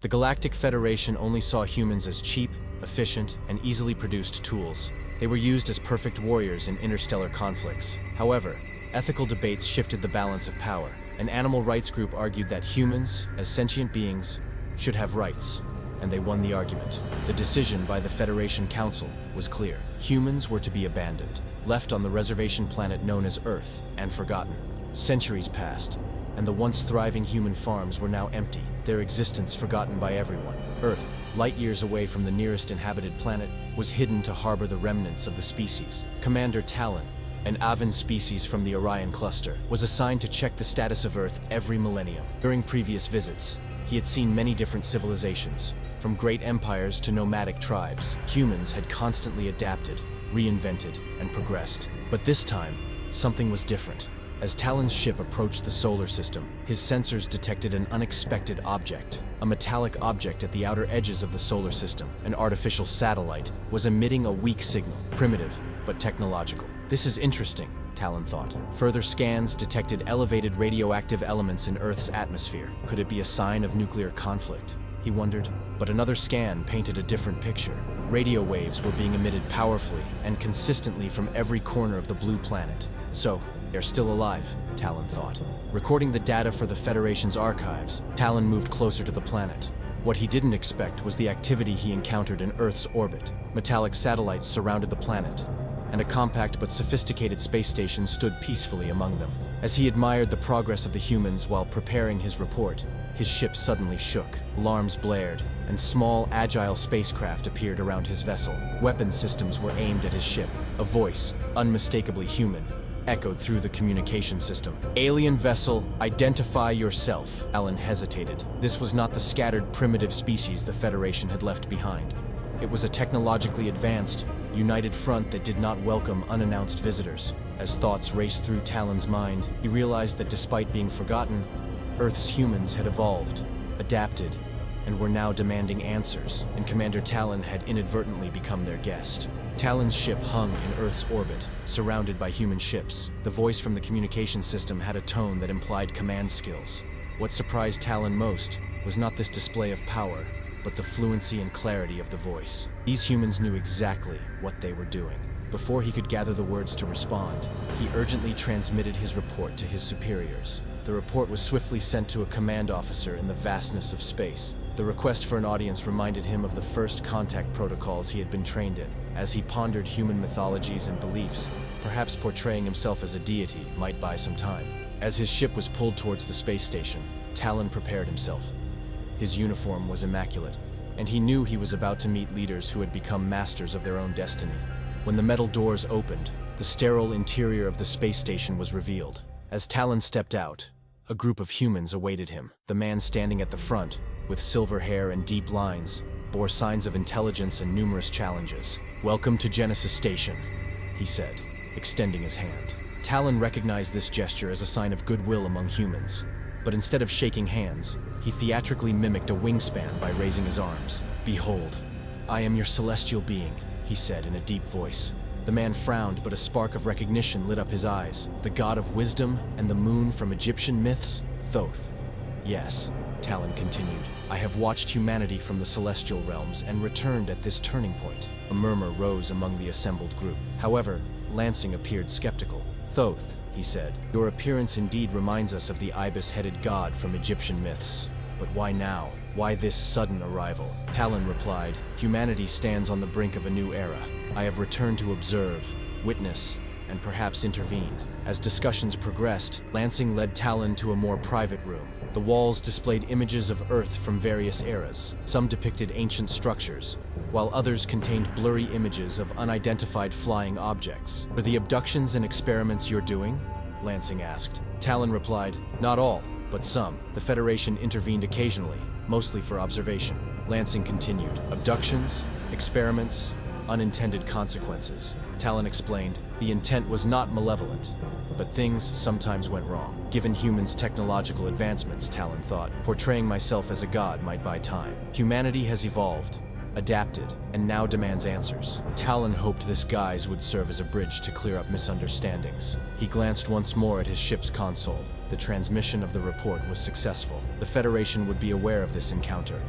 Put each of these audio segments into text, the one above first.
The Galactic Federation only saw humans as cheap, efficient, and easily produced tools. They were used as perfect warriors in interstellar conflicts. However, ethical debates shifted the balance of power. An animal rights group argued that humans, as sentient beings, should have rights, and they won the argument. The decision by the Federation Council was clear. Humans were to be abandoned, left on the reservation planet known as Earth, and forgotten. Centuries passed, and the once thriving human farms were now empty, their existence forgotten by everyone. Earth, light years away from the nearest inhabited planet, was hidden to harbor the remnants of the species. Commander Talon, an avian species from the Orion cluster, was assigned to check the status of Earth every millennium. During previous visits, he had seen many different civilizations. From great empires to nomadic tribes, humans had constantly adapted, reinvented, and progressed. But this time, something was different. As Talon's ship approached the solar system, his sensors detected an unexpected object. A metallic object at the outer edges of the solar system, an artificial satellite, was emitting a weak signal, primitive but technological. This is interesting, Talon thought. Further scans detected elevated radioactive elements in Earth's atmosphere. Could it be a sign of nuclear conflict? He wondered. But another scan painted a different picture. Radio waves were being emitted powerfully and consistently from every corner of the blue planet. So, they're still alive, Talon thought. Recording the data for the Federation's archives, Talon moved closer to the planet. What he didn't expect was the activity he encountered in Earth's orbit. Metallic satellites surrounded the planet, and a compact but sophisticated space station stood peacefully among them. As he admired the progress of the humans while preparing his report, his ship suddenly shook. Alarms blared, and small, agile spacecraft appeared around his vessel. Weapon systems were aimed at his ship. A voice, unmistakably human, echoed through the communication system. "Alien vessel, identify yourself." Talon hesitated. This was not the scattered primitive species the Federation had left behind. It was a technologically advanced, united front that did not welcome unannounced visitors. As thoughts raced through Talon's mind, he realized that despite being forgotten, Earth's humans had evolved, adapted, and were now demanding answers, and Commander Talon had inadvertently become their guest. Talon's ship hung in Earth's orbit, surrounded by human ships. The voice from the communication system had a tone that implied command skills. What surprised Talon most was not this display of power, but the fluency and clarity of the voice. These humans knew exactly what they were doing. Before he could gather the words to respond, he urgently transmitted his report to his superiors. The report was swiftly sent to a command officer in the vastness of space. The request for an audience reminded him of the first contact protocols he had been trained in. As he pondered human mythologies and beliefs, perhaps portraying himself as a deity might buy some time. As his ship was pulled towards the space station, Talon prepared himself. His uniform was immaculate, and he knew he was about to meet leaders who had become masters of their own destiny. When the metal doors opened, the sterile interior of the space station was revealed. As Talon stepped out, a group of humans awaited him. The man standing at the front, with silver hair and deep lines, bore signs of intelligence and numerous challenges. "Welcome to Genesis Station," he said, extending his hand. Talon recognized this gesture as a sign of goodwill among humans, but instead of shaking hands, he theatrically mimicked a wingspan by raising his arms. "Behold, I am your celestial being," he said in a deep voice. The man frowned, but a spark of recognition lit up his eyes. "The god of wisdom and the moon from Egyptian myths, Thoth." "Yes," Talon continued, "I have watched humanity from the celestial realms and returned at this turning point." A murmur rose among the assembled group. However, Lansing appeared skeptical. "Thoth," he said, "your appearance indeed reminds us of the ibis-headed god from Egyptian myths. But why now? Why this sudden arrival?" Talon replied, "Humanity stands on the brink of a new era. I have returned to observe, witness, and perhaps intervene." As discussions progressed, Lansing led Talon to a more private room. The walls displayed images of Earth from various eras. Some depicted ancient structures, while others contained blurry images of unidentified flying objects. "For the abductions and experiments you're doing?" Lansing asked. Talon replied, "Not all, but some. The Federation intervened occasionally, mostly for observation." Lansing continued, "Abductions, experiments, unintended consequences." Talon explained, "The intent was not malevolent, but things sometimes went wrong." Given humans' technological advancements, Talon thought, portraying myself as a god might buy time. Humanity has evolved, adapted, and now demands answers. Talon hoped this guise would serve as a bridge to clear up misunderstandings. He glanced once more at his ship's console. The transmission of the report was successful. The Federation would be aware of this encounter,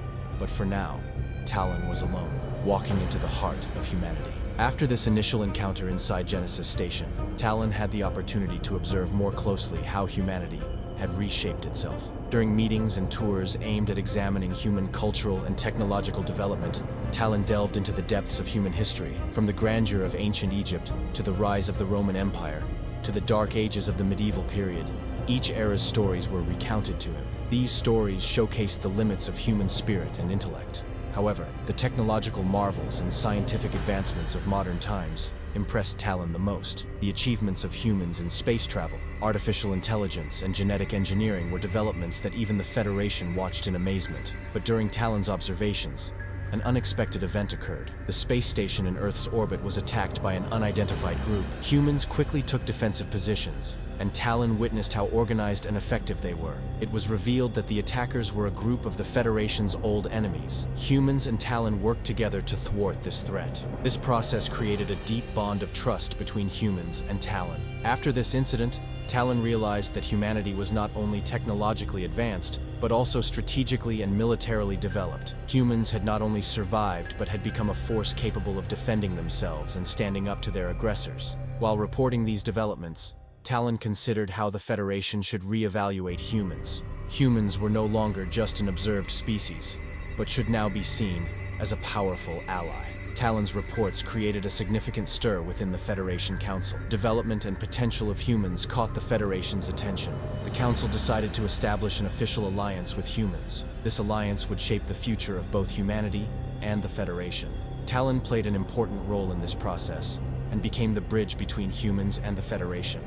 But for now, Talon was alone, walking into the heart of humanity. After this initial encounter inside Genesis Station, Talon had the opportunity to observe more closely how humanity had reshaped itself. During meetings and tours aimed at examining human cultural and technological development, Talon delved into the depths of human history, from the grandeur of ancient Egypt to the rise of the Roman Empire, to the dark ages of the medieval period. Each era's stories were recounted to him. These stories showcased the limits of human spirit and intellect. However, the technological marvels and scientific advancements of modern times impressed Talon the most. The achievements of humans in space travel, artificial intelligence, and genetic engineering were developments that even the Federation watched in amazement. But during Talon's observations, an unexpected event occurred. The space station in Earth's orbit was attacked by an unidentified group. Humans quickly took defensive positions, and Talon witnessed how organized and effective they were. It was revealed that the attackers were a group of the Federation's old enemies. Humans and Talon worked together to thwart this threat. This process created a deep bond of trust between humans and Talon. After this incident, Talon realized that humanity was not only technologically advanced, but also strategically and militarily developed. Humans had not only survived, but had become a force capable of defending themselves and standing up to their aggressors. While reporting these developments, Talon considered how the Federation should reevaluate humans. Humans were no longer just an observed species, but should now be seen as a powerful ally. Talon's reports created a significant stir within the Federation Council. Development and potential of humans caught the Federation's attention. The Council decided to establish an official alliance with humans. This alliance would shape the future of both humanity and the Federation. Talon played an important role in this process and became the bridge between humans and the Federation.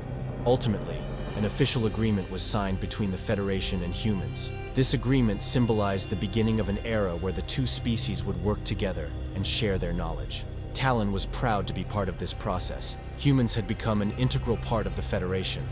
Ultimately, an official agreement was signed between the Federation and humans. This agreement symbolized the beginning of an era where the two species would work together and share their knowledge. Talon was proud to be part of this process. Humans had become an integral part of the Federation,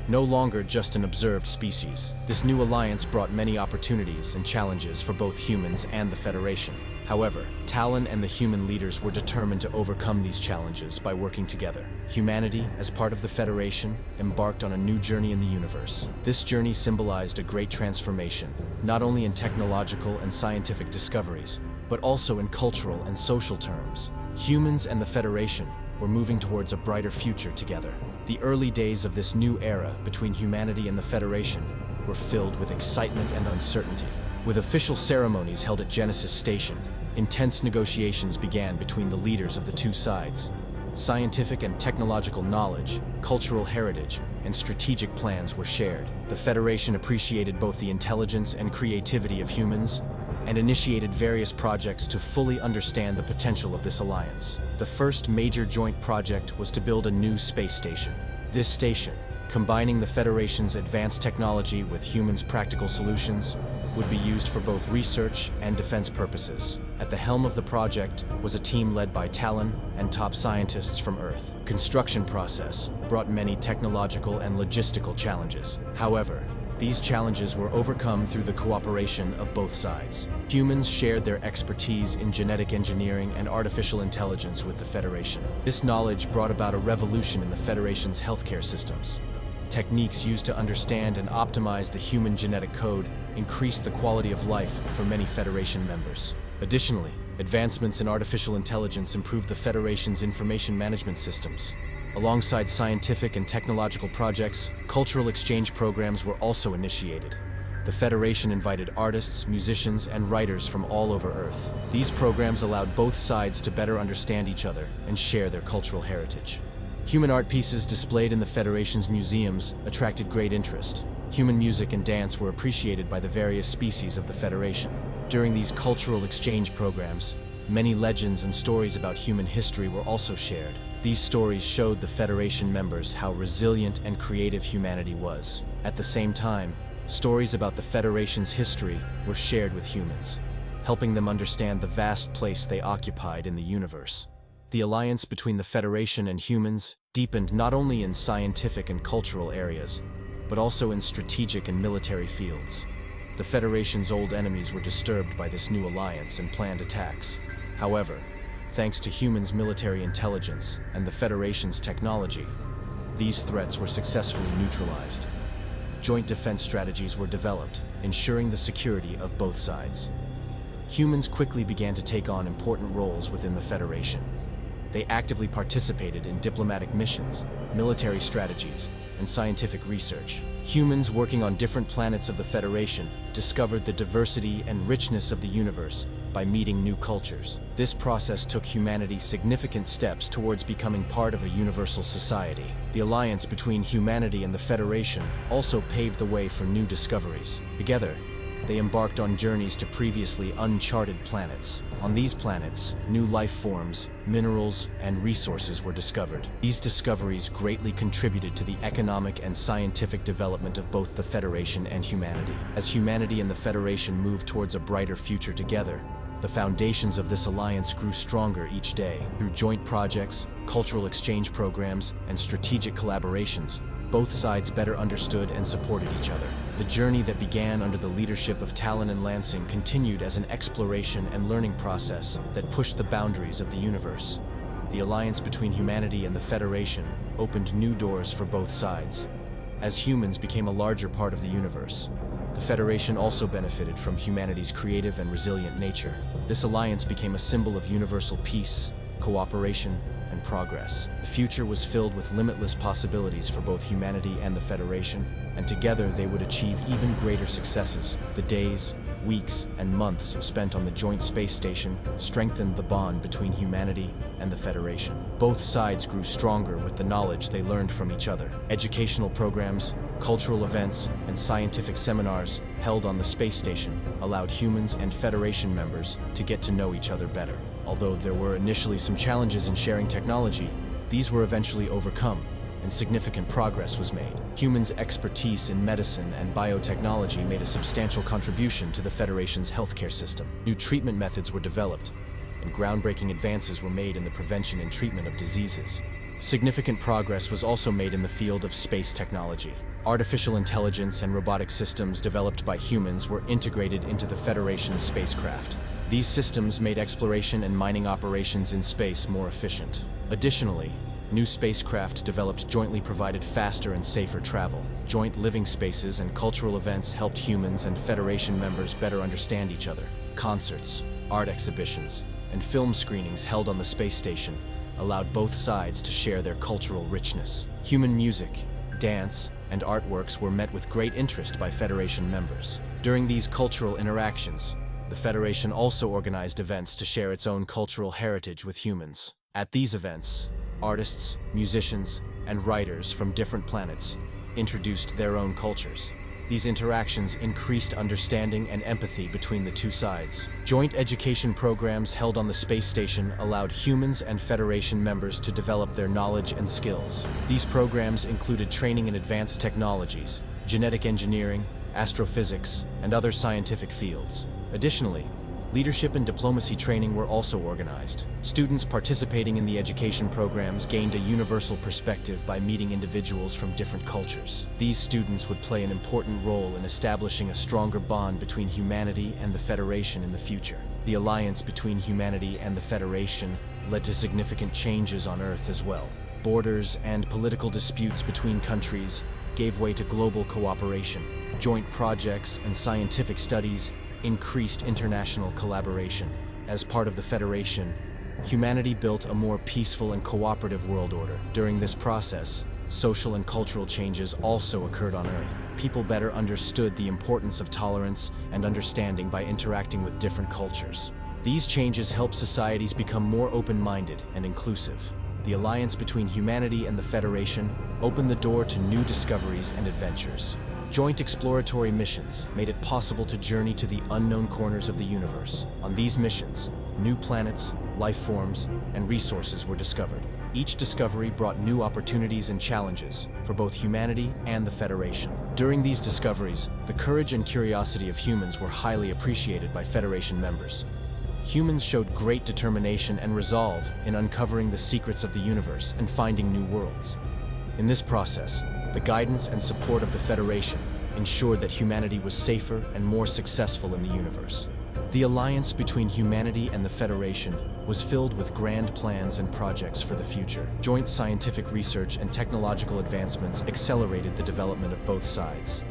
no longer just an observed species. This new alliance brought many opportunities and challenges for both humans and the Federation. However, Talon and the human leaders were determined to overcome these challenges by working together. Humanity, as part of the Federation, embarked on a new journey in the universe. This journey symbolized a great transformation, not only in technological and scientific discoveries, but also in cultural and social terms. Humans and the Federation were moving towards a brighter future together. The early days of this new era between humanity and the Federation were filled with excitement and uncertainty. With official ceremonies held at Genesis Station, intense negotiations began between the leaders of the two sides. Scientific and technological knowledge, cultural heritage, and strategic plans were shared. The Federation appreciated both the intelligence and creativity of humans and initiated various projects to fully understand the potential of this alliance. The first major joint project was to build a new space station. This station, combining the Federation's advanced technology with humans' practical solutions, would be used for both research and defense purposes. At the helm of the project was a team led by Talon and top scientists from Earth. Construction process brought many technological and logistical challenges. However, these challenges were overcome through the cooperation of both sides. Humans shared their expertise in genetic engineering and artificial intelligence with the Federation. This knowledge brought about a revolution in the Federation's healthcare systems. Techniques used to understand and optimize the human genetic code increased the quality of life for many Federation members. Additionally, advancements in artificial intelligence improved the Federation's information management systems. Alongside scientific and technological projects, cultural exchange programs were also initiated. The Federation invited artists, musicians, and writers from all over Earth. These programs allowed both sides to better understand each other and share their cultural heritage. Human art pieces displayed in the Federation's museums attracted great interest. Human music and dance were appreciated by the various species of the Federation. During these cultural exchange programs, many legends and stories about human history were also shared. These stories showed the Federation members how resilient and creative humanity was. At the same time, stories about the Federation's history were shared with humans, helping them understand the vast place they occupied in the universe. The alliance between the Federation and humans deepened not only in scientific and cultural areas, but also in strategic and military fields. The Federation's old enemies were disturbed by this new alliance and planned attacks. However, thanks to humans' military intelligence and the Federation's technology, these threats were successfully neutralized. Joint defense strategies were developed, ensuring the security of both sides. humans quickly began to take on important roles within the Federation. They actively participated in diplomatic missions, military strategies, and scientific research. Humans working on different planets of the Federation discovered the diversity and richness of the universe by meeting new cultures. This process took humanity significant steps towards becoming part of a universal society. The alliance between humanity and the Federation also paved the way for new discoveries. Together, they embarked on journeys to previously uncharted planets. On these planets, new life forms, minerals, and resources were discovered. These discoveries greatly contributed to the economic and scientific development of both the Federation and humanity. As humanity and the Federation moved towards a brighter future together, the foundations of this alliance grew stronger each day. Through joint projects, cultural exchange programs, and strategic collaborations, both sides better understood and supported each other. The journey that began under the leadership of Talon and Lansing continued as an exploration and learning process that pushed the boundaries of the universe. The alliance between humanity and the Federation opened new doors for both sides. As humans became a larger part of the universe, the Federation also benefited from humanity's creative and resilient nature. This alliance became a symbol of universal peace, cooperation, and progress. The future was filled with limitless possibilities for both humanity and the Federation, and together they would achieve even greater successes. The days, weeks, and months spent on the joint space station strengthened the bond between humanity and the Federation. Both sides grew stronger with the knowledge they learned from each other. Educational programs, cultural events, and scientific seminars held on the space station allowed humans and Federation members to get to know each other better. Although there were initially some challenges in sharing technology, these were eventually overcome, and significant progress was made. Humans' expertise in medicine and biotechnology made a substantial contribution to the Federation's healthcare system. New treatment methods were developed, and groundbreaking advances were made in the prevention and treatment of diseases. Significant progress was also made in the field of space technology. Artificial intelligence and robotic systems developed by humans were integrated into the Federation's spacecraft. These systems made exploration and mining operations in space more efficient. Additionally, new spacecraft developed jointly provided faster and safer travel. Joint living spaces and cultural events helped humans and Federation members better understand each other. Concerts, art exhibitions, and film screenings held on the space station allowed both sides to share their cultural richness. Human music, dance, and artworks were met with great interest by Federation members. During these cultural interactions, the Federation also organized events to share its own cultural heritage with humans. At these events, artists, musicians, and writers from different planets introduced their own cultures. These interactions increased understanding and empathy between the two sides. Joint education programs held on the space station allowed humans and Federation members to develop their knowledge and skills. These programs included training in advanced technologies, genetic engineering, astrophysics, and other scientific fields. Additionally, leadership and diplomacy training were also organized. Students participating in the education programs gained a universal perspective by meeting individuals from different cultures. These students would play an important role in establishing a stronger bond between humanity and the Federation in the future. The alliance between humanity and the Federation led to significant changes on Earth as well. Borders and political disputes between countries gave way to global cooperation. Joint projects and scientific studies increased international collaboration. As part of the Federation, humanity built a more peaceful and cooperative world order. During this process, social and cultural changes also occurred on Earth. People better understood the importance of tolerance and understanding by interacting with different cultures. These changes helped societies become more open-minded and inclusive. The alliance between humanity and the Federation opened the door to new discoveries and adventures. Joint exploratory missions made it possible to journey to the unknown corners of the universe. On these missions, new planets, life forms, and resources were discovered. Each discovery brought new opportunities and challenges for both humanity and the Federation. During these discoveries, the courage and curiosity of humans were highly appreciated by Federation members. Humans showed great determination and resolve in uncovering the secrets of the universe and finding new worlds. In this process, the guidance and support of the Federation ensured that humanity was safer and more successful in the universe. The alliance between humanity and the Federation was filled with grand plans and projects for the future. Joint scientific research and technological advancements accelerated the development of both sides.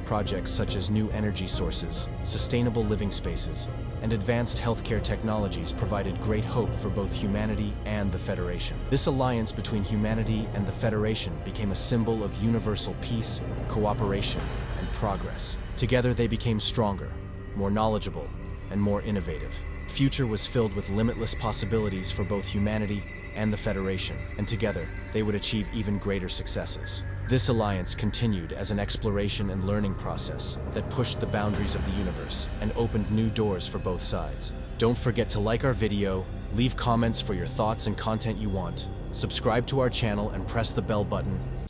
projects such as new energy sources, sustainable living spaces, and advanced healthcare technologies provided great hope for both humanity and the Federation. This alliance between humanity and the Federation became a symbol of universal peace, cooperation, and progress. Together they became stronger, more knowledgeable, and more innovative. The future was filled with limitless possibilities for both humanity and the Federation, and together they would achieve even greater successes. This alliance continued as an exploration and learning process that pushed the boundaries of the universe and opened new doors for both sides. Don't forget to like our video, leave comments for your thoughts and content you want, subscribe to our channel and press the bell button